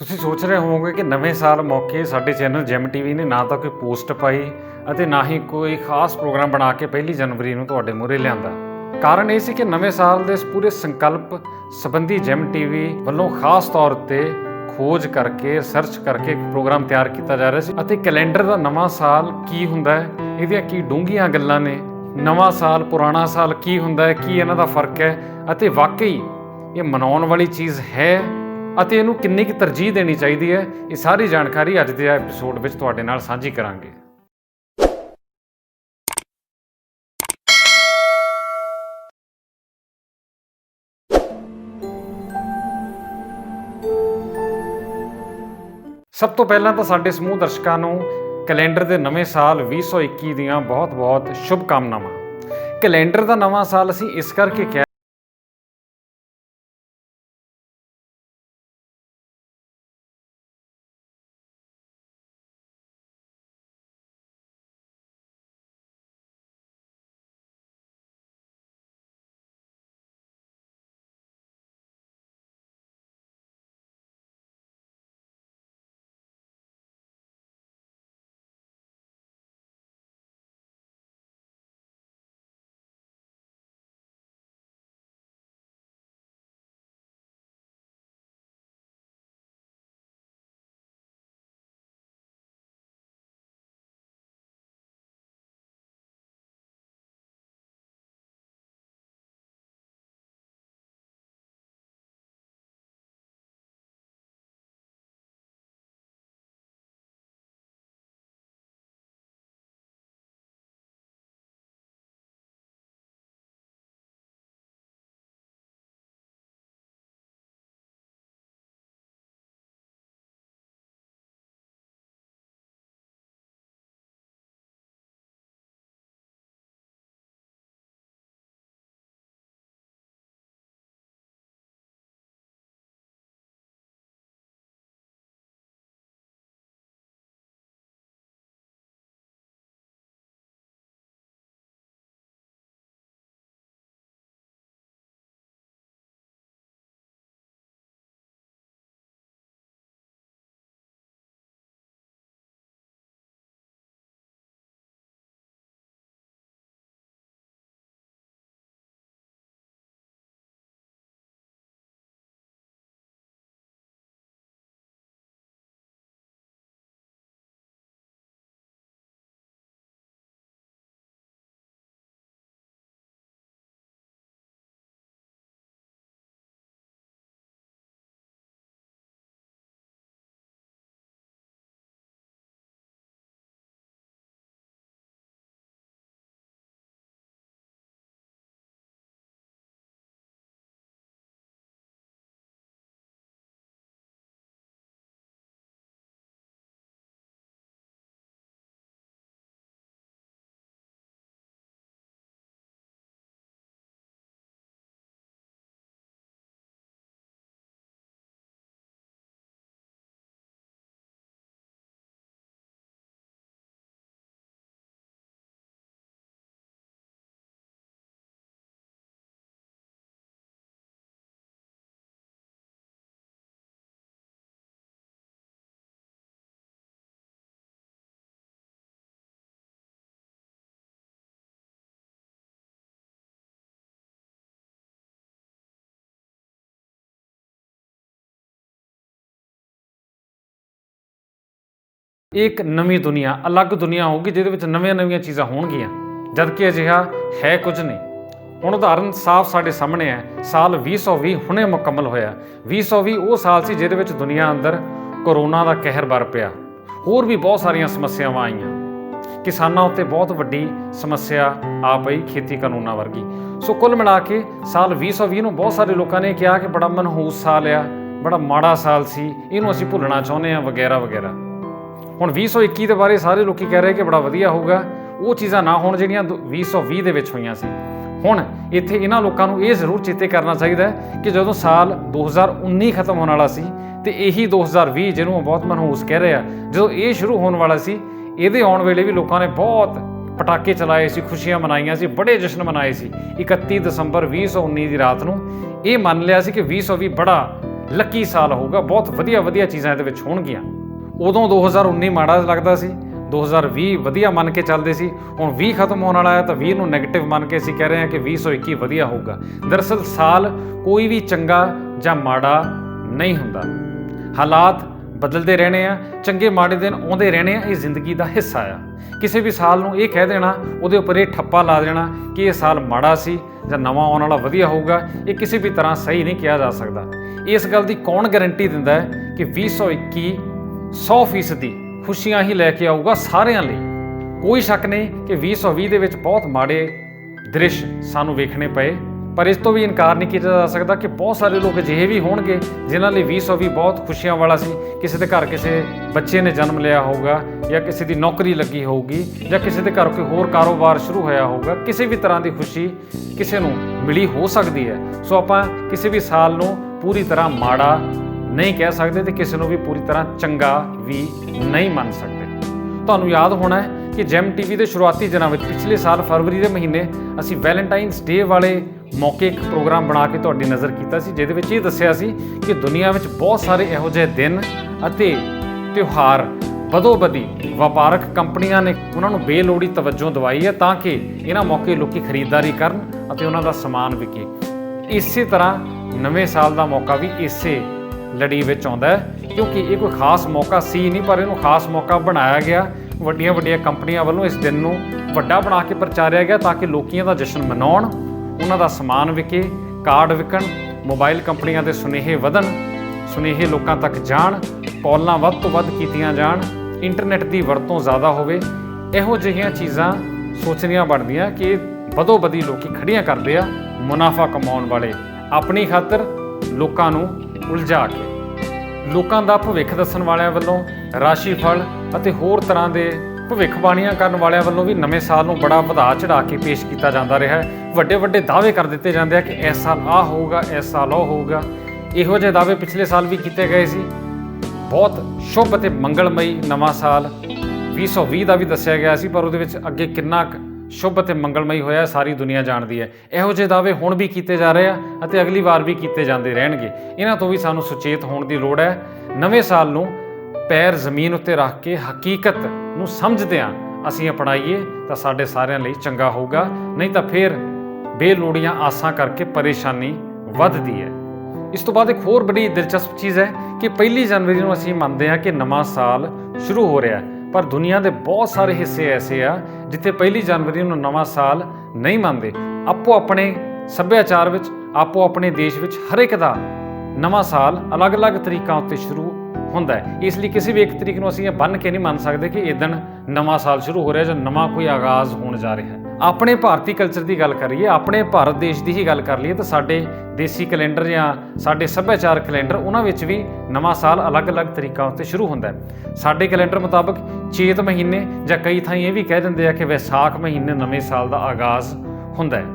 ਤੁਸੀਂ ਸੋਚ ਰਹੇ ਹੋਵੋਗੇ ਕਿ ਨਵੇਂ ਸਾਲ ਮੌਕੇ ਸਾਡੇ ਚੈਨਲ ਜੈਮ ਟੀਵੀ ਨੇ ਨਾ ਤਾਂ ਕੋਈ ਪੋਸਟ ਪਾਈ ਅਤੇ ਨਾ ਹੀ ਕੋਈ ਖਾਸ ਪ੍ਰੋਗਰਾਮ ਬਣਾ ਕੇ 1 ਜਨਵਰੀ ਨੂੰ ਤੁਹਾਡੇ ਮੂਹਰੇ ਲਿਆਂਦਾ। ਕਾਰਨ ਇਹ ਸੀ ਕਿ ਨਵੇਂ ਸਾਲ ਦੇ ਇਸ ਪੂਰੇ ਸੰਕਲਪ ਸੰਬੰਧੀ ਜੈਮ ਟੀਵੀ ਵੱਲੋਂ ਖਾਸ ਤੌਰ ਤੇ ਖੋਜ ਕਰਕੇ ਸਰਚ ਕਰਕੇ ਇੱਕ ਪ੍ਰੋਗਰਾਮ ਤਿਆਰ ਕੀਤਾ ਜਾ ਰਿਹਾ ਸੀ ਅਤੇ ਕੈਲੰਡਰ ਦਾ ਨਵਾਂ ਸਾਲ ਕੀ ਹੁੰਦਾ ਹੈ, ਇਹਦੀਆਂ ਕੀ ਡੂੰਘੀਆਂ ਗੱਲਾਂ ਨੇ, ਨਵਾਂ ਸਾਲ ਪੁਰਾਣਾ ਸਾਲ ਕੀ ਹੁੰਦਾ ਹੈ, ਕੀ ਇਹਨਾਂ ਦਾ ਫਰਕ ਹੈ ਅਤੇ ਵਾਕਈ ਇਹ ਮਨਾਉਣ ਵਾਲੀ ਚੀਜ਼ ਹੈ ਅਤੇ ਇਹਨੂੰ ਕਿੰਨੀ ਕੁ ਤਰਜੀਹ ਦੇਣੀ ਚਾਹੀਦੀ ਹੈ, ਇਹ ਸਾਰੀ ਜਾਣਕਾਰੀ ਅੱਜ ਦੇ ਐਪੀਸੋਡ ਵਿੱਚ ਤੁਹਾਡੇ ਨਾਲ ਸਾਂਝੀ ਕਰਾਂਗੇ। ਸਭ ਤੋਂ ਪਹਿਲਾਂ ਤਾਂ ਸਾਡੇ ਸਮੂਹ ਦਰਸ਼ਕਾਂ ਨੂੰ ਕੈਲੰਡਰ ਦੇ ਨਵੇਂ ਸਾਲ 2021 ਦੀਆਂ ਬਹੁਤ-ਬਹੁਤ ਸ਼ੁਭਕਾਮਨਾਵਾਂ। ਕੈਲੰਡਰ ਦਾ ਨਵਾਂ ਸਾਲ ਅਸੀਂ ਇਸ ਕਰਕੇ ਕਿਹਾ ਇਹ ਇੱਕ ਨਵੀਂ ਦੁਨੀਆ, ਅਲੱਗ ਦੁਨੀਆ ਹੋਊਗੀ ਜਿਹਦੇ ਵਿੱਚ ਨਵੀਆਂ ਚੀਜ਼ਾਂ ਹੋਣਗੀਆਂ, ਜਦ ਕਿ ਅਜਿਹਾ ਹੈ ਕੁਝ ਨਹੀਂ। ਹੁਣ ਉਦਾਹਰਨ ਸਾਫ਼ ਸਾਡੇ ਸਾਹਮਣੇ ਹੈ। ਸਾਲ 2020 ਹੁਣੇ ਮੁਕੰਮਲ ਹੋਇਆ। 2020 ਉਹ ਸਾਲ ਸੀ ਜਿਹਦੇ ਵਿੱਚ ਦੁਨੀਆ ਅੰਦਰ ਕੋਰੋਨਾ ਦਾ ਕਹਿਰ ਵਰ ਪਿਆ। ਹੋਰ ਵੀ ਬਹੁਤ ਸਾਰੀਆਂ ਸਮੱਸਿਆਵਾਂ ਆਈਆਂ। ਕਿਸਾਨਾਂ ਉੱਤੇ ਬਹੁਤ ਵੱਡੀ ਸਮੱਸਿਆ ਆ ਪਈ, ਖੇਤੀ ਕਾਨੂੰਨਾਂ ਵਰਗੀ। ਸੋ ਕੁੱਲ ਮਿਲਾ ਕੇ ਸਾਲ 2020 ਨੂੰ ਬਹੁਤ ਸਾਰੇ ਲੋਕਾਂ ਨੇ ਕਿਹਾ ਕਿ ਬੜਾ ਮਨਹੂਸ ਸਾਲ ਆ, ਬੜਾ ਮਾੜਾ ਸਾਲ ਸੀ, ਇਹਨੂੰ ਅਸੀਂ ਭੁੱਲਣਾ ਚਾਹੁੰਦੇ ਹਾਂ ਵਗੈਰਾ ਵਗੈਰਾ। ਹੁਣ 2021 ਦੇ ਬਾਰੇ ਸਾਰੇ ਲੋਕੀ ਕਹਿ ਰਹੇ ਕਿ ਬੜਾ ਵਧੀਆ ਹੋਊਗਾ। ਉਹ ਚੀਜ਼ਾਂ ਨਾ ਹੋਣ ਜਿਹੜੀਆਂ 2020 ਦੇ ਵਿੱਚ ਹੋਈਆਂ ਸੀ। ਹੁਣ ਇੱਥੇ ਇਹਨਾਂ ਲੋਕਾਂ ਨੂੰ ਇਹ ਜ਼ਰੂਰ ਚੇਤੇ ਕਰਨਾ ਚਾਹੀਦਾ ਹੈ ਕਿ ਜਦੋਂ ਸਾਲ 2019 ਖਤਮ ਹੋਣ ਵਾਲਾ ਸੀ ਤੇ ਇਹੀ 2020 ਜਿਹਨੂੰ ਉਹ ਬਹੁਤ ਮਨਹੂਸ ਕਹਿ ਰਹੇ ਆ, ਜਦੋਂ ਇਹ ਸ਼ੁਰੂ ਹੋਣ ਵਾਲਾ ਸੀ, ਇਹਦੇ ਆਉਣ ਵੇਲੇ ਵੀ ਲੋਕਾਂ ਨੇ ਬਹੁਤ ਪਟਾਕੇ ਚਲਾਏ ਸੀ, ਖੁਸ਼ੀਆਂ ਮਨਾਈਆਂ ਸੀ, ਬੜੇ ਜਸ਼ਨ ਮਨਾਏ ਸੀ। 31 ਦਸੰਬਰ 2019 ਦੀ ਰਾਤ ਨੂੰ ਇਹ ਮੰਨ ਲਿਆ ਸੀ ਕਿ 2020 ਬੜਾ ਲੱਕੀ ਸਾਲ ਹੋਊਗਾ, ਬਹੁਤ ਵਧੀਆ ਵਧੀਆ ਚੀਜ਼ਾਂ ਇਹਦੇ ਵਿੱਚ ਹੋਣਗੀਆਂ। ਉਦੋਂ 2019 ਮਾੜਾ ਲੱਗਦਾ ਸੀ, 2020 ਵਧੀਆ ਮੰਨ ਕੇ ਚੱਲਦੇ ਸੀ, ਹੁਣ 20 ਖਤਮ ਹੋਣ ਵਾਲਾ ਹੈ ਤਾਂ 20 ਨੂੰ ਨੈਗੇਟਿਵ ਮੰਨ ਕੇ ਅਸੀਂ ਕਹਿ ਰਹੇ ਹਾਂ ਕਿ 2021 ਵਧੀਆ ਹੋਊਗਾ। ਦਰਅਸਲ ਸਾਲ ਕੋਈ ਵੀ ਚੰਗਾ ਜਾਂ ਮਾੜਾ ਨਹੀਂ ਹੁੰਦਾ, ਹਾਲਾਤ ਬਦਲਦੇ ਰਹਿਣੇ ਆ, ਚੰਗੇ ਮਾੜੇ ਦਿਨ ਆਉਂਦੇ ਰਹਿਣੇ ਆ, ਇਹ ਜ਼ਿੰਦਗੀ ਦਾ ਹਿੱਸਾ ਆ। ਕਿਸੇ ਵੀ ਸਾਲ ਨੂੰ ਇਹ ਕਹਿ ਦੇਣਾ, ਉਹਦੇ ਉੱਪਰ ਇਹ ਠੱਪਾ ਲਾ ਦੇਣਾ ਕਿ ਇਹ ਸਾਲ ਮਾੜਾ ਸੀ ਜਾਂ ਨਵਾਂ ਆਉਣ ਵਾਲਾ ਵਧੀਆ ਹੋਊਗਾ, ਇਹ ਕਿਸੇ ਵੀ ਤਰ੍ਹਾਂ ਸਹੀ ਨਹੀਂ ਕਿਹਾ ਜਾ ਸਕਦਾ। ਇਸ ਗੱਲ ਦੀ ਕੌਣ ਗਾਰੰਟੀ ਦਿੰਦਾ ਹੈ ਕਿ 2021 100% ਖੁਸ਼ੀਆਂ ਹੀ ਲੈ ਕੇ ਆਊਗਾ ਸਾਰਿਆਂ ਲਈ? ਕੋਈ ਸ਼ੱਕ ਨਹੀਂ ਕਿ 2020 ਦੇ ਵਿੱਚ ਬਹੁਤ ਮਾੜੇ ਦ੍ਰਿਸ਼ ਸਾਨੂੰ ਵੇਖਣੇ ਪਏ, ਪਰ ਇਸ ਤੋਂ ਵੀ ਇਨਕਾਰ ਨਹੀਂ ਕੀਤਾ ਜਾ ਸਕਦਾ ਕਿ ਬਹੁਤ ਸਾਰੇ ਲੋਕ ਅਜਿਹੇ ਵੀ ਹੋਣਗੇ ਜਿਨ੍ਹਾਂ ਲਈ 2020 ਬਹੁਤ ਖੁਸ਼ੀਆਂ ਵਾਲਾ ਸੀ। ਕਿਸੇ ਦੇ ਘਰ ਕਿਸੇ ਬੱਚੇ ਨੇ ਜਨਮ ਲਿਆ ਹੋਊਗਾ, ਜਾਂ ਕਿਸੇ ਦੀ ਨੌਕਰੀ ਲੱਗੀ ਹੋਊਗੀ, ਜਾਂ ਕਿਸੇ ਦੇ ਘਰ ਕੋਈ ਹੋਰ ਕਾਰੋਬਾਰ ਸ਼ੁਰੂ ਹੋਇਆ ਹੋਊਗਾ। ਕਿਸੇ ਵੀ ਤਰ੍ਹਾਂ ਦੀ ਖੁਸ਼ੀ ਕਿਸੇ ਨੂੰ ਮਿਲੀ ਹੋ ਸਕਦੀ ਹੈ। ਸੋ ਆਪਾਂ ਕਿਸੇ ਵੀ ਸਾਲ ਨੂੰ ਪੂਰੀ ਤਰ੍ਹਾਂ ਮਾੜਾ ਨਹੀਂ ਕਹਿ ਸਕਦੇ ਤੇ ਕਿਸੇ ਨੂੰ ਵੀ ਪੂਰੀ ਤਰ੍ਹਾਂ ਚੰਗਾ ਵੀ ਨਹੀਂ ਮੰਨ ਸਕਦੇ। ਤੁਹਾਨੂੰ ਯਾਦ ਹੋਣਾ ਹੈ ਕਿ ਜੈਮ ਟੀਵੀ ਦੇ ਸ਼ੁਰੂਆਤੀ ਦਿਨਾਂ ਵਿੱਚ ਪਿਛਲੇ ਸਾਲ ਫਰਵਰੀ ਦੇ ਮਹੀਨੇ ਅਸੀਂ ਵੈਲੈਂਟਾਈਨਸ ਡੇ ਵਾਲੇ ਮੌਕੇ ਇੱਕ ਪ੍ਰੋਗਰਾਮ ਬਣਾ ਕੇ ਤੁਹਾਡੀ ਨਜ਼ਰ ਕੀਤਾ ਸੀ, ਜਿਹਦੇ ਵਿੱਚ ਇਹ ਦੱਸਿਆ ਸੀ ਕਿ ਦੁਨੀਆ ਵਿੱਚ ਬਹੁਤ ਸਾਰੇ ਇਹੋ ਜਿਹੇ ਦਿਨ ਅਤੇ ਤਿਉਹਾਰ ਬਦੋ-ਬਦੀ ਵਪਾਰਕ ਕੰਪਨੀਆਂ ਨੇ ਉਹਨਾਂ ਨੂੰ ਬੇਲੋੜੀ ਤਵੱਜੋ ਦਿਵਾਈ ਹੈ ਤਾਂ ਕਿ ਇਹਨਾਂ ਮੌਕੇ ਲੋਕੀ ਖਰੀਦਦਾਰੀ ਕਰਨ ਅਤੇ ਉਹਨਾਂ ਦਾ ਸਮਾਨ ਵਿਕੇ। ਇਸੇ ਤਰ੍ਹਾਂ ਨਵੇਂ ਸਾਲ ਦਾ ਮੌਕਾ ਵੀ ਇਸੇ ਲੜੀ ਵਿੱਚ ਆਉਂਦਾ ਹੈ, ਕਿਉਂਕਿ ਇਹ ਕੋਈ ਖਾਸ ਮੌਕਾ ਸੀ ਨਹੀਂ, ਪਰ ਇਹਨੂੰ ਖਾਸ ਮੌਕਾ ਬਣਾਇਆ ਗਿਆ। ਵੱਡੀਆਂ ਵੱਡੀਆਂ ਕੰਪਨੀਆਂ ਵੱਲੋਂ ਇਸ ਦਿਨ ਨੂੰ ਵੱਡਾ ਬਣਾ ਕੇ ਪ੍ਰਚਾਰਿਆ ਗਿਆ ਤਾਂ ਕਿ ਲੋਕੀਆਂ ਦਾ ਜਸ਼ਨ ਮਨਾਉਣ, ਉਹਨਾਂ ਦਾ ਸਮਾਨ ਵਿਕੇ, ਕਾਰਡ ਵਿਕਣ, ਮੋਬਾਈਲ ਕੰਪਨੀਆਂ ਦੇ ਸੁਨੇਹੇ ਵਧਣ, ਸੁਨੇਹੇ ਲੋਕਾਂ ਤੱਕ ਜਾਣ, ਕਾਲਾਂ ਵੱਧ ਤੋਂ ਵੱਧ ਕੀਤੀਆਂ ਜਾਣ, ਇੰਟਰਨੈਟ ਦੀ ਵਰਤੋਂ ਜ਼ਿਆਦਾ ਹੋਵੇ। ਇਹੋ ਜਿਹੀਆਂ ਚੀਜ਼ਾਂ ਸੋਚਣੀਆਂ ਬਣਦੀਆਂ ਕਿ ਬਦੋ-ਬਦੀ ਲੋਕੀ ਖੜੀਆਂ ਕਰਦੇ ਆ ਮੁਨਾਫਾ ਕਮਾਉਣ ਵਾਲੇ, ਆਪਣੀ ਖਾਤਰ ਲੋਕਾਂ ਨੂੰ ਉਲਝਾ ਕੇ। ਲੋਕਾਂ ਦਾ ਭਵਿੱਖ ਦੱਸਣ ਵਾਲਿਆਂ ਵੱਲੋਂ, ਰਾਸ਼ੀ ਫਲ ਅਤੇ ਹੋਰ ਤਰ੍ਹਾਂ ਦੇ ਭਵਿੱਖਬਾਣੀਆਂ ਕਰਨ ਵਾਲਿਆਂ ਵੱਲੋਂ ਵੀ ਨਵੇਂ ਸਾਲ ਨੂੰ ਬੜਾ ਵਧਾ ਚੜਾ ਕੇ ਪੇਸ਼ ਕੀਤਾ ਜਾਂਦਾ ਰਿਹਾ ਹੈ। ਵੱਡੇ ਵੱਡੇ ਦਾਅਵੇ ਕਰ ਦਿੱਤੇ ਜਾਂਦੇ ਆ ਕਿ ਇਸ ਸਾਲ ਆਹ ਹੋਊਗਾ, ਇਸ ਸਾਲ ਉਹ ਹੋਊਗਾ। ਇਹੋ ਜਿਹੇ ਦਾਅਵੇ ਪਿਛਲੇ ਸਾਲ ਵੀ ਕੀਤੇ ਗਏ ਸੀ। ਬਹੁਤ ਸ਼ੁਭ ਅਤੇ ਮੰਗਲਮਈ ਨਵਾਂ ਸਾਲ 2020 ਦਾ ਵੀ ਦੱਸਿਆ ਗਿਆ ਸੀ, ਪਰ ਉਹਦੇ ਵਿੱਚ ਅੱਗੇ ਕਿੰਨਾ ਸ਼ੁਭ ਅਤੇ ਮੰਗਲਮਈ ਹੋਇਆ ਸਾਰੀ ਦੁਨੀਆ ਜਾਣਦੀ ਹੈ। ਇਹੋ ਜਿਹੇ ਦਾਅਵੇ ਹੁਣ ਵੀ ਕੀਤੇ ਜਾ ਰਹੇ ਆ ਅਤੇ ਅਗਲੀ ਵਾਰ ਵੀ ਕੀਤੇ ਜਾਂਦੇ ਰਹਿਣਗੇ। ਇਹਨਾਂ ਤੋਂ ਵੀ ਸਾਨੂੰ ਸੁਚੇਤ ਹੋਣ ਦੀ ਲੋੜ ਹੈ। ਨਵੇਂ ਸਾਲ ਨੂੰ ਪੈਰ ਜ਼ਮੀਨ ਉੱਤੇ ਰੱਖ ਕੇ ਹਕੀਕਤ ਨੂੰ ਸਮਝਦਿਆਂ ਅਸੀਂ ਅਪਣਾਈਏ ਤਾਂ ਸਾਡੇ ਸਾਰਿਆਂ ਲਈ ਚੰਗਾ ਹੋਊਗਾ, ਨਹੀਂ ਤਾਂ ਫਿਰ ਬੇਲੋੜੀਆਂ ਆਸਾਂ ਕਰਕੇ ਪਰੇਸ਼ਾਨੀ ਵੱਧਦੀ ਹੈ। ਇਸ ਤੋਂ ਬਾਅਦ ਇੱਕ ਹੋਰ ਬੜੀ ਦਿਲਚਸਪ ਚੀਜ਼ ਹੈ ਕਿ 1 ਜਨਵਰੀ ਨੂੰ ਅਸੀਂ ਮੰਨਦੇ ਹਾਂ ਕਿ ਨਵਾਂ ਸਾਲ ਸ਼ੁਰੂ ਹੋ ਰਿਹਾ ਹੈ, ਪਰ ਦੁਨੀਆ ਦੇ ਬਹੁਤ ਸਾਰੇ ਹਿੱਸੇ ਐਸੇ ਆ ਜਿੱਥੇ 1 ਜਨਵਰੀ ਨੂੰ ਨਵਾਂ ਸਾਲ ਨਹੀਂ ਮੰਨਦੇ। ਆਪੋ ਆਪਣੇ ਸੱਭਿਆਚਾਰ ਵਿੱਚ, ਆਪੋ ਆਪਣੇ ਦੇਸ਼ ਵਿੱਚ ਹਰ ਇੱਕ ਦਾ ਨਵਾਂ ਸਾਲ ਅਲੱਗ-ਅਲੱਗ ਤਰੀਕਾਂ ਉੱਤੇ ਸ਼ੁਰੂ ਹੁੰਦਾ ਹੈ। ਇਸ ਲਈ ਕਿਸੇ ਵੀ ਇੱਕ ਤਰੀਕ ਨੂੰ ਅਸੀਂ ਇਹ ਬੰਨ੍ਹ ਕੇ ਨਹੀਂ ਮੰਨ ਸਕਦੇ ਕਿ ਇਹ ਦਿਨ ਨਵਾਂ ਸਾਲ ਸ਼ੁਰੂ ਹੋ ਰਿਹਾ ਜਾਂ ਨਵਾਂ ਕੋਈ ਆਗਾਜ਼ ਹੋਣ ਜਾ ਰਿਹਾ ਹੈ। ਆਪਣੇ ਭਾਰਤੀ ਕਲਚਰ ਦੀ ਗੱਲ ਕਰੀਏ, ਆਪਣੇ ਭਾਰਤ ਦੇਸ਼ ਦੀ ਹੀ ਗੱਲ ਕਰ ਲਈਏ ਤਾਂ ਸਾਡੇ ਦੇਸੀ ਕੈਲੰਡਰ ਜਾਂ ਸਾਡੇ ਸੱਭਿਆਚਾਰਕ ਕੈਲੰਡਰ, ਉਹਨਾਂ ਵਿੱਚ ਵੀ ਨਵਾਂ ਸਾਲ ਅਲੱਗ-ਅਲੱਗ ਤਰੀਕਾਂ ਉੱਤੇ ਸ਼ੁਰੂ ਹੁੰਦਾ ਹੈ। ਸਾਡੇ ਕੈਲੰਡਰ ਮੁਤਾਬਕ ਚੇਤ ਮਹੀਨੇ ਜਾਂ ਕਈ ਥਾਈਂ ਇਹ ਵੀ ਕਹਿ ਦਿੰਦੇ ਆ ਕਿ ਵਿਸਾਖ ਮਹੀਨੇ ਨਵੇਂ ਸਾਲ ਦਾ ਆਗਾਜ਼ ਹੁੰਦਾ ਹੈ।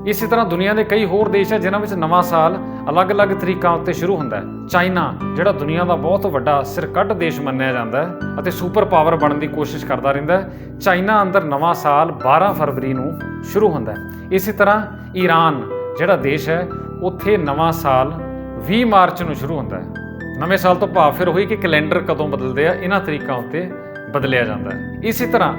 ਇਸੇ ਤਰ੍ਹਾਂ ਦੁਨੀਆ ਦੇ ਕਈ ਹੋਰ ਦੇਸ਼ ਹੈ ਜਿਨ੍ਹਾਂ ਵਿੱਚ ਨਵਾਂ ਸਾਲ ਅਲੱਗ-ਅਲੱਗ ਤਰੀਕਾਂ ਉੱਤੇ ਸ਼ੁਰੂ ਹੁੰਦਾ ਹੈ। ਚਾਈਨਾ, ਜਿਹੜਾ ਦੁਨੀਆ ਦਾ ਬਹੁਤ ਵੱਡਾ ਸਿਰਕੱਢ ਦੇਸ਼ ਮੰਨਿਆ ਜਾਂਦਾ ਹੈ ਅਤੇ ਸੁਪਰ ਪਾਵਰ ਬਣਨ ਦੀ ਕੋਸ਼ਿਸ਼ ਕਰਦਾ ਰਹਿੰਦਾ ਹੈ, ਚਾਈਨਾ ਅੰਦਰ ਨਵਾਂ ਸਾਲ 12 ਫਰਵਰੀ ਨੂੰ ਸ਼ੁਰੂ ਹੁੰਦਾ ਹੈ। ਇਸੇ ਤਰ੍ਹਾਂ ਈਰਾਨ ਜਿਹੜਾ ਦੇਸ਼ ਹੈ, ਉੱਥੇ ਨਵਾਂ ਸਾਲ 20 ਮਾਰਚ ਨੂੰ ਸ਼ੁਰੂ ਹੁੰਦਾ ਹੈ। ਨਵੇਂ ਸਾਲ ਤੋਂ ਭਾਵ ਫਿਰ ਹੋਈ ਕਿ ਕੈਲੰਡਰ ਕਦੋਂ ਬਦਲਦੇ ਆ, ਇਹਨਾਂ ਤਰੀਕਾਂ ਉੱਤੇ ਬਦਲਿਆ ਜਾਂਦਾ ਹੈ। ਇਸੇ ਤਰ੍ਹਾਂ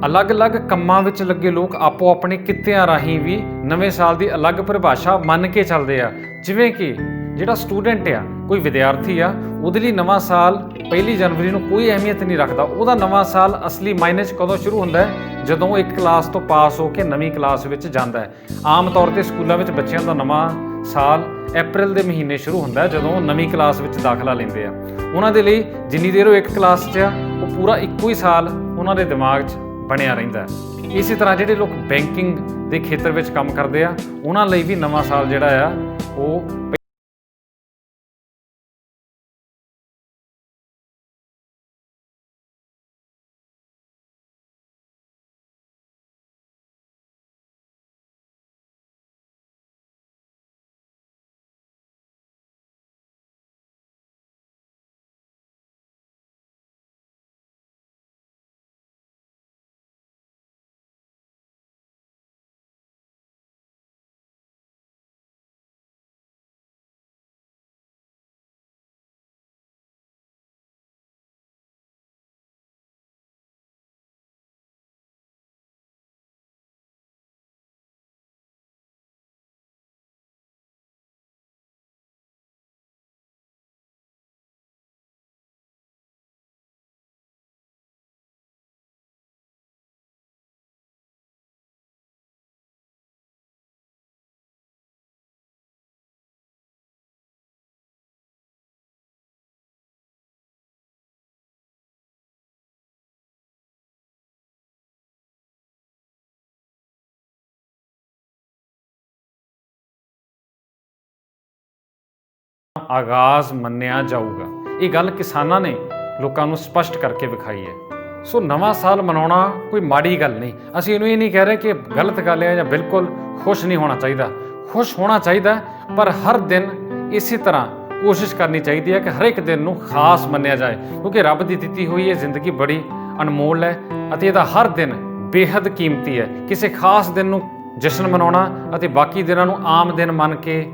ਅਲੱਗ-ਅਲੱਗ ਕੰਮਾਂ ਵਿੱਚ ਲੱਗੇ ਲੋਕ ਆਪੋ ਆਪਣੇ ਕਿੱਤਿਆਂ ਰਾਹੀਂ ਵੀ ਨਵੇਂ ਸਾਲ ਦੀ ਅਲੱਗ ਪਰਿਭਾਸ਼ਾ ਮੰਨ ਕੇ ਚੱਲਦੇ ਆ। ਜਿਵੇਂ ਕਿ ਜਿਹੜਾ ਸਟੂਡੈਂਟ ਆ, ਕੋਈ ਵਿਦਿਆਰਥੀ ਆ, ਉਹਦੇ ਲਈ ਨਵਾਂ ਸਾਲ 1 ਜਨਵਰੀ ਨੂੰ ਕੋਈ ਅਹਿਮੀਅਤ ਨਹੀਂ ਰੱਖਦਾ। ਉਹਦਾ ਨਵਾਂ ਸਾਲ ਅਸਲੀ ਮਾਇਨੇ 'ਚ ਕਦੋਂ ਸ਼ੁਰੂ ਹੁੰਦਾ ਹੈ? ਜਦੋਂ ਉਹ ਇੱਕ ਕਲਾਸ ਤੋਂ ਪਾਸ ਹੋ ਕੇ ਨਵੀਂ ਕਲਾਸ ਵਿੱਚ ਜਾਂਦਾ ਹੈ। ਆਮ ਤੌਰ 'ਤੇ ਸਕੂਲਾਂ ਵਿੱਚ ਬੱਚਿਆਂ ਦਾ ਨਵਾਂ ਸਾਲ ਅਪ੍ਰੈਲ ਦੇ ਮਹੀਨੇ ਸ਼ੁਰੂ ਹੁੰਦਾ ਹੈ, ਜਦੋਂ ਉਹ ਨਵੀਂ ਕਲਾਸ ਵਿੱਚ ਦਾਖਲਾ ਲੈਂਦੇ ਆ। ਉਹਨਾਂ ਦੇ ਲਈ ਜਿੰਨੀ ਦੇਰ ਉਹ ਇੱਕ ਕਲਾਸ 'ਚ ਆ, ਉਹ ਪੂਰਾ ਇੱਕੋ ਹੀ ਸਾਲ ਉਹਨਾਂ ਦੇ ਦਿਮਾਗ 'ਚ ਬਣਿਆ ਰਹਿੰਦਾ ਹੈ। ਇਸੇ ਤਰ੍ਹਾਂ ਜਿਹੜੇ ਲੋਕ ਬੈਂਕਿੰਗ ਦੇ ਖੇਤਰ ਵਿੱਚ ਕੰਮ ਕਰਦੇ ਆ, ਉਹਨਾਂ ਲਈ ਵੀ ਨਵਾਂ ਸਾਲ ਜਿਹੜਾ ਆ ਉਹ ਆਗਾਜ਼ ਮੰਨਿਆ ਜਾਊਗਾ। ਇਹ ਗੱਲ ਕਿਸਾਨਾਂ ਨੇ ਲੋਕਾਂ ਨੂੰ ਸਪਸ਼ਟ ਕਰਕੇ ਵਿਖਾਈ ਹੈ। ਸੋ ਨਵਾਂ ਸਾਲ ਮਨਾਉਣਾ ਕੋਈ ਮਾੜੀ ਗੱਲ ਨਹੀਂ। ਅਸੀਂ ਇਹਨੂੰ ਇਹ ਨਹੀਂ ਕਹਿ ਰਹੇ ਕਿ ਗਲਤ ਗੱਲ ਹੈ ਜਾਂ ਬਿਲਕੁਲ ਖੁਸ਼ ਨਹੀਂ ਹੋਣਾ ਚਾਹੀਦਾ। ਖੁਸ਼ ਹੋਣਾ ਚਾਹੀਦਾ, ਪਰ ਹਰ ਦਿਨ ਇਸੇ ਤਰ੍ਹਾਂ ਕੋਸ਼ਿਸ਼ ਕਰਨੀ ਚਾਹੀਦੀ ਹੈ ਕਿ ਹਰ ਇੱਕ ਦਿਨ ਨੂੰ ਖਾਸ ਮੰਨਿਆ ਜਾਏ, ਕਿਉਂਕਿ ਰੱਬ ਦੀ ਦਿੱਤੀ ਹੋਈ ਇਹ ਜ਼ਿੰਦਗੀ ਬੜੀ ਅਨਮੋਲ ਹੈ ਅਤੇ ਇਹਦਾ ਹਰ ਦਿਨ ਬੇਹੱਦ ਕੀਮਤੀ ਹੈ। ਕਿਸੇ ਖਾਸ ਦਿਨ ਨੂੰ ਜਸ਼ਨ ਮਨਾਉਣਾ ਅਤੇ ਬਾਕੀ ਦਿਨਾਂ ਨੂੰ ਆਮ ਦਿਨ ਮੰਨ ਕੇ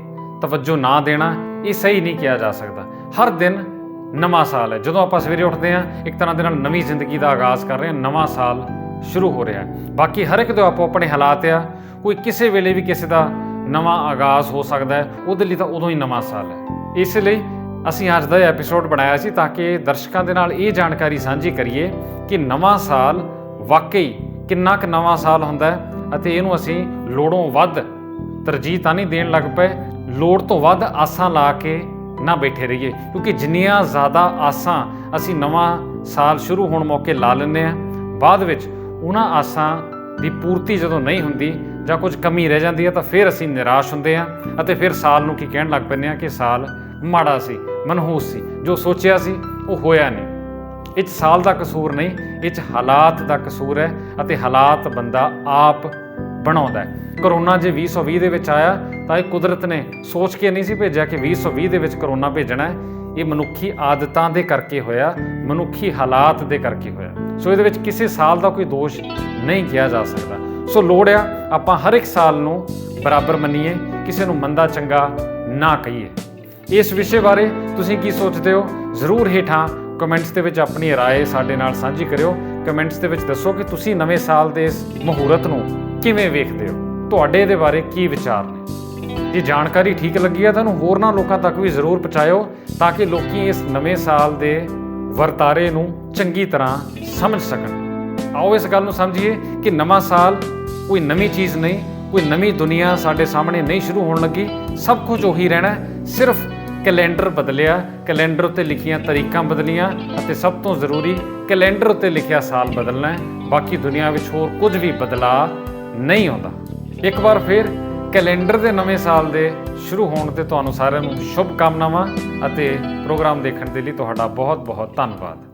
ਤਵੱਜੋ ਨਾ ਦੇਣਾ, ਇਹ ਸਹੀ ਨਹੀਂ ਕਿਹਾ ਜਾ ਸਕਦਾ। ਹਰ ਦਿਨ ਨਵਾਂ ਸਾਲ ਹੈ। ਜਦੋਂ ਆਪਾਂ ਸਵੇਰੇ ਉੱਠਦੇ ਹਾਂ, ਇੱਕ ਤਰ੍ਹਾਂ ਦੇ ਨਾਲ ਨਵੀਂ ਜ਼ਿੰਦਗੀ ਦਾ ਆਗਾਜ਼ ਕਰ ਰਹੇ ਹਾਂ, ਨਵਾਂ ਸਾਲ ਸ਼ੁਰੂ ਹੋ ਰਿਹਾ ਹੈ। ਬਾਕੀ ਹਰ ਇੱਕ ਦੇ ਆਪੋ ਆਪਣੇ ਹਾਲਾਤ ਆ, ਕੋਈ ਕਿਸੇ ਵੇਲੇ ਵੀ ਕਿਸੇ ਦਾ ਨਵਾਂ ਆਗਾਜ਼ ਹੋ ਸਕਦਾ ਹੈ, ਉਹਦੇ ਲਈ ਤਾਂ ਉਦੋਂ ਹੀ ਨਵਾਂ ਸਾਲ ਹੈ। ਇਸ ਲਈ ਅਸੀਂ ਅੱਜ ਦਾ ਐਪੀਸੋਡ ਬਣਾਇਆ ਸੀ ਤਾਂ ਕਿ ਦਰਸ਼ਕਾਂ ਦੇ ਨਾਲ ਇਹ ਜਾਣਕਾਰੀ ਸਾਂਝੀ ਕਰੀਏ ਕਿ ਨਵਾਂ ਸਾਲ ਵਾਕਈ ਕਿੰਨਾ ਕੁ ਨਵਾਂ ਸਾਲ ਹੁੰਦਾ ਹੈ ਅਤੇ ਇਹਨੂੰ ਅਸੀਂ ਲੋੜੋਂ ਵੱਧ ਤਰਜੀਹ ਤਾਂ ਨਹੀਂ ਦੇਣ ਲੱਗ ਪਏ, ਲੋੜ ਤੋਂ ਵੱਧ ਆਸਾਂ ਲਾ ਕੇ ਨਾ ਬੈਠੇ ਰਹੀਏ, ਕਿਉਂਕਿ ਜਿੰਨੀਆਂ ਜ਼ਿਆਦਾ ਆਸਾਂ ਅਸੀਂ ਨਵਾਂ ਸਾਲ ਸ਼ੁਰੂ ਹੋਣ ਮੌਕੇ ਲਾ ਲੈਂਦੇ ਹਾਂ, ਬਾਅਦ ਵਿੱਚ ਉਹਨਾਂ ਆਸਾਂ ਦੀ ਪੂਰਤੀ ਜਦੋਂ ਨਹੀਂ ਹੁੰਦੀ ਜਾਂ ਕੁਝ ਕਮੀ ਰਹਿ ਜਾਂਦੀ ਹੈ ਤਾਂ ਫਿਰ ਅਸੀਂ ਨਿਰਾਸ਼ ਹੁੰਦੇ ਹਾਂ ਅਤੇ ਫਿਰ ਸਾਲ ਨੂੰ ਕੀ ਕਹਿਣ ਲੱਗ ਪੈਂਦੇ ਹਾਂ ਕਿ ਸਾਲ ਮਾੜਾ ਸੀ, ਮਨਹੂਸ ਸੀ, ਜੋ ਸੋਚਿਆ ਸੀ ਉਹ ਹੋਇਆ ਨਹੀਂ। ਇਹ 'ਚ ਸਾਲ ਦਾ ਕਸੂਰ ਨਹੀਂ, ਇਹ 'ਚ ਹਾਲਾਤ ਦਾ ਕਸੂਰ ਹੈ ਅਤੇ ਹਾਲਾਤ ਬੰਦਾ ਆਪ ਬਣਾਉਂਦਾ ਹੈ। ਕਰੋਨਾ ਜੇ 2020 ਦੇ ਵਿੱਚ ਆਇਆ ਤਾਂ ਇਹ ਕੁਦਰਤ ਨੇ ਸੋਚ ਕੇ ਨਹੀਂ ਸੀ ਭੇਜਿਆ ਕਿ 2020 ਦੇ ਵਿੱਚ ਕਰੋਨਾ ਭੇਜਣਾ ਹੈ। ਇਹ ਮਨੁੱਖੀ ਆਦਤਾਂ ਦੇ ਕਰਕੇ ਹੋਇਆ, ਮਨੁੱਖੀ ਹਾਲਾਤ ਦੇ ਕਰਕੇ ਹੋਇਆ। ਸੋ ਇਹਦੇ ਵਿੱਚ ਕਿਸੇ ਸਾਲ ਦਾ ਕੋਈ ਦੋਸ਼ ਨਹੀਂ ਕਿਹਾ ਜਾ ਸਕਦਾ। ਸੋ ਲੋੜ ਆ ਆਪਾਂ ਹਰ ਇੱਕ ਸਾਲ ਨੂੰ ਬਰਾਬਰ ਮੰਨੀਏ, ਕਿਸੇ ਨੂੰ ਮੰਦਾ ਚੰਗਾ ਨਾ ਕਹੀਏ। ਇਸ ਵਿਸ਼ੇ ਬਾਰੇ ਤੁਸੀਂ ਕੀ ਸੋਚਦੇ ਹੋ? ਜ਼ਰੂਰ ਹੇਠਾਂ ਕਮੈਂਟਸ ਦੇ ਵਿੱਚ ਆਪਣੀ ਰਾਏ ਸਾਡੇ ਨਾਲ ਸਾਂਝੀ ਕਰਿਓ। ਕਮੈਂਟਸ ਦੇ ਵਿੱਚ ਦੱਸੋ ਕਿ ਤੁਸੀਂ ਨਵੇਂ ਸਾਲ ਦੇ ਇਸ ਮੁਹੂਰਤ ਨੂੰ ਕਿਵੇਂ ਵੇਖਦੇ ਹੋ, ਤੁਹਾਡੇ ਇਹਦੇ ਬਾਰੇ ਕੀ ਵਿਚਾਰ ਨੇ। ਜੇ ਜਾਣਕਾਰੀ ਠੀਕ ਲੱਗੀ ਹੈ ਤਾਂ ਇਹਨੂੰ ਹੋਰਨਾਂ ਲੋਕਾਂ ਤੱਕ ਵੀ ਜ਼ਰੂਰ ਪਹੁੰਚਾਇਓ ਤਾਂ ਕਿ ਲੋਕੀ ਇਸ ਨਵੇਂ ਸਾਲ ਦੇ ਵਰਤਾਰੇ ਨੂੰ ਚੰਗੀ ਤਰ੍ਹਾਂ ਸਮਝ ਸਕਣ। ਆਓ ਇਸ ਗੱਲ ਨੂੰ ਸਮਝੀਏ ਕਿ ਨਵਾਂ ਸਾਲ ਕੋਈ ਨਵੀਂ ਚੀਜ਼ ਨਹੀਂ, ਕੋਈ ਨਵੀਂ ਦੁਨੀਆ ਸਾਡੇ ਸਾਹਮਣੇ ਨਹੀਂ ਸ਼ੁਰੂ ਹੋਣ ਲੱਗੀ। ਸਭ ਕੁਝ ਉਹੀ ਰਹਿਣਾ, ਸਿਰਫ ਕੈਲੰਡਰ ਬਦਲਿਆ, ਕੈਲੰਡਰ ਉੱਤੇ ਲਿਖੀਆਂ ਤਾਰੀਖਾਂ ਬਦਲੀਆਂ ਅਤੇ ਸਭ ਤੋਂ ਜ਼ਰੂਰੀ ਕੈਲੰਡਰ ਉੱਤੇ ਲਿਖਿਆ ਸਾਲ ਬਦਲਣਾ ਹੈ। ਬਾਕੀ ਦੁਨੀਆ ਵਿੱਚ ਹੋਰ ਕੁਝ ਵੀ ਬਦਲਾਅ ਨਹੀਂ ਆਉਂਦਾ। ਇੱਕ ਵਾਰ ਫਿਰ ਕੈਲੰਡਰ ਦੇ ਨਵੇਂ ਸਾਲ ਦੇ ਸ਼ੁਰੂ ਹੋਣ ਤੇ ਤੁਹਾਨੂੰ ਸਾਰਿਆਂ ਨੂੰ ਸ਼ੁਭ ਕਾਮਨਾਵਾਂ ਅਤੇ ਪ੍ਰੋਗਰਾਮ ਦੇਖਣ ਦੇ ਲਈ ਤੁਹਾਡਾ ਬਹੁਤ ਬਹੁਤ ਧੰਨਵਾਦ।